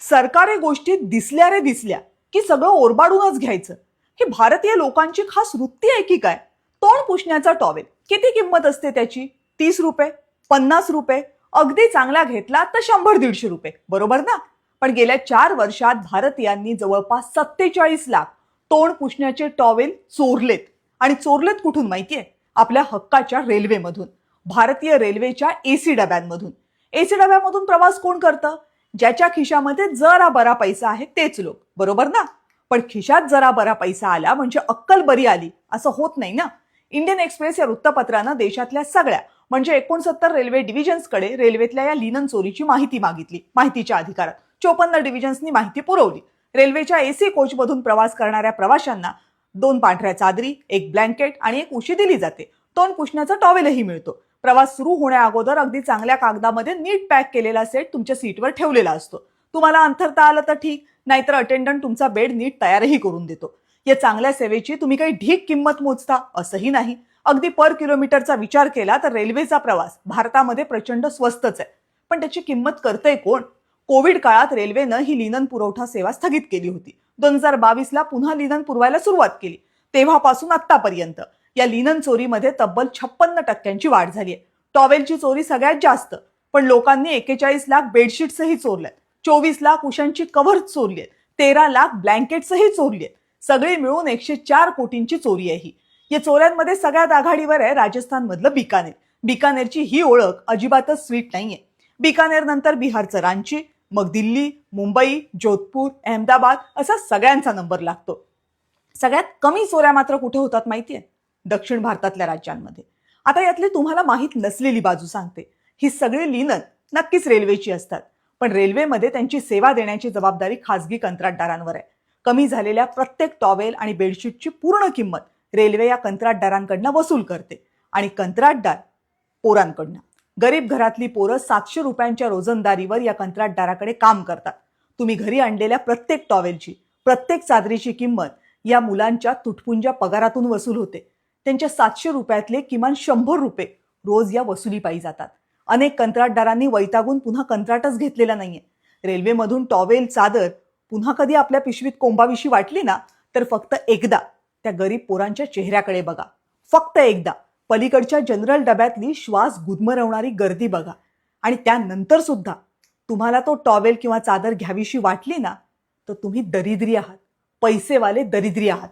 सरकारी गोष्टी दिसल्या रे दिसल्या की सगळं ओरबाडूनच घ्यायचं. ही भारतीय लोकांची खास वृत्ती आहे की काय? तोंड पुसण्याचा टॉवेल किती किंमत असते त्याची? 30 रुपये, 50 रुपये, अगदी चांगला घेतला तर 100-150 रुपये, बरोबर ना? पण गेल्या 4 वर्षात भारतीयांनी जवळपास 47 लाख तोंड पुसण्याचे टॉवेल चोरलेत. आणि चोरलेत कुठून माहितीये? आपल्या हक्काच्या रेल्वेमधून, भारतीय रेल्वेच्या एसी डब्यांमधून. एसी डब्यामधून प्रवास कोण करतं? ज्याच्या खिशामध्ये जरा बरा पैसा आहे तेच लोक, बरोबर ना? पण खिशात जरा बरा पैसा आला म्हणजे अक्कल बरी आली असं होत नाही ना. इंडियन एक्सप्रेस या वृत्तपत्रानं देशातल्या सगळ्या म्हणजे 69 रेल्वे डिव्हिजन्सकडे रेल्वेतल्या या लिनन चोरीची माहिती मागितली. माहितीच्या अधिकारात 54 डिव्हिजन्सनी माहिती पुरवली. रेल्वेच्या एसी कोचमधून प्रवास करणाऱ्या प्रवाशांना 2 पांढऱ्या चादरी, 1 ब्लँकेट आणि 1 उशी दिली जाते. तोंड पुसण्याचा टॉवेलही मिळतो. प्रवास सुरू होण्या अगोदर अगदी चांगल्या कागदामध्ये नीट पॅक केलेला सेट तुमच्या सीटवर ठेवलेला असतो. तुम्हाला अंथरता आलं तर ठीक, नाहीतर अटेंडंट तुमचा बेड नीट तयारही करून देतो. या चांगल्या सेवेची तुम्ही काही ढीक किंमत मोजता असंही नाही. अगदी पर किलोमीटरचा विचार केला तर रेल्वेचा प्रवास भारतामध्ये प्रचंड स्वस्तच आहे. पण त्याची किंमत करतंय कोण? कोविड काळात रेल्वेनं ही लिनन पुरवठा सेवा स्थगित केली होती. 2022ला पुन्हा लिनन पुरवायला सुरुवात केली. तेव्हापासून आतापर्यंत या लिनन चोरीमध्ये तब्बल 56% वाढ झाली आहे. टॉवेलची चोरी सगळ्यात जास्त, पण लोकांनी 41 लाख बेडशीट्सही चोरल्यात, 24 लाख उशांची कव्हर चोरली आहेत, 13 लाख ब्लँकेट्सही चोरली आहेत. सगळी मिळून 104 कोटींची चोरी आहे ही. या चोऱ्यांमध्ये सगळ्यात आघाडीवर आहे राजस्थान मधलं बिकानेर. बिकानेरची ही ओळख अजिबातच स्वीट नाहीये. बिकानेर नंतर बिहारचं रांची, मग दिल्ली, मुंबई, जोधपूर, अहमदाबाद असा सगळ्यांचा नंबर लागतो. सगळ्यात कमी चोऱ्या मात्र कुठे होतात माहितीये? दक्षिण भारतातल्या राज्यांमध्ये. आता यातली तुम्हाला माहीत नसलेली बाजू सांगते. ही सगळी लिनन नक्कीच रेल्वेची असतात, पण रेल्वेमध्ये त्यांची सेवा देण्याची जबाबदारी खासगी कंत्राटदारांवर आहे. कमी झालेल्या प्रत्येक टॉवेल आणि बेडशीटची पूर्ण किंमत रेल्वे या कंत्राटदारांकडनं वसूल करते. आणि कंत्राटदार पोरांकडनं. गरीब घरातली पोरं 700 रुपयांच्या रोजंदारीवर या कंत्राटदाराकडे काम करतात. तुम्ही घरी आणलेल्या प्रत्येक टॉवेलची, प्रत्येक चादरीची किंमत या मुलांच्या तुटपुंज्या पगारातून वसूल होते. त्यांच्या 700 रुपयातले किमान 100 रुपये रोज या वसुलीपायी जातात. अनेक कंत्राटदारांनी वैतागून पुन्हा कंत्राटच घेतलेला नाहीये. रेल्वेमधून टॉवेल, चादर पुन्हा कधी आपल्या पिशवीत कोंबाविशी वाटली ना, तर फक्त एकदा त्या गरीब पोरांच्या चेहऱ्याकडे बघा. फक्त एकदा पलीकडच्या जनरल डब्यातली श्वास गुदमरवणारी गर्दी बघा. आणि त्यानंतर सुद्धा तुम्हाला तो टॉवेल किंवा चादर घ्यावीशी वाटली ना, तर तुम्ही दरिद्री आहात, पैसेवाले दरिद्री आहात.